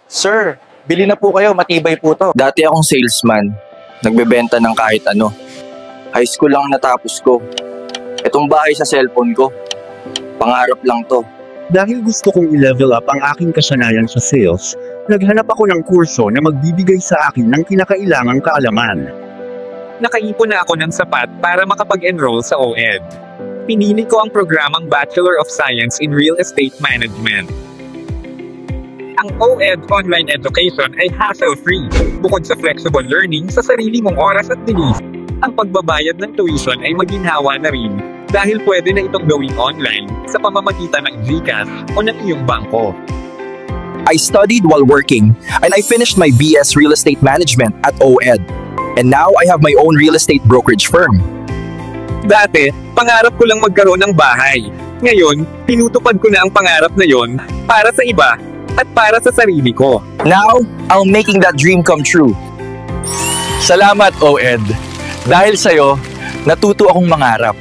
Sir, bili na po kayo, matibay po to. Dati akong salesman, nagbebenta ng kahit ano. High school lang natapos ko. Itong bahay sa cellphone ko, pangarap lang to. Dahil gusto kong i-level up ang aking kasanayan sa sales, naghanap ako ng kurso na magbibigay sa akin ng kinakailangang kaalaman. Nakaipon na ako ng sapat para makapag-enroll sa OED. Pinili ko ang programang Bachelor of Science in Real Estate Management. Ang OED Online Education ay hassle-free, bukod sa flexible learning sa sarili mong oras at bilis. Ang pagbabayad ng tuition ay maginhawa na rin, dahil pwede na itong gawing online sa pamamagitan ng GCash o ng iyong bangko. I studied while working, and I finished my BS Real Estate Management at OED. And now I have my own real estate brokerage firm. Dati, pangarap ko lang magkaroon ng bahay. Ngayon, tinutupad ko na ang pangarap na yon para sa iba at para sa sarili ko. Now, I'm making that dream come true. Salamat, OED. Dahil sa'yo, natuto akong mangarap.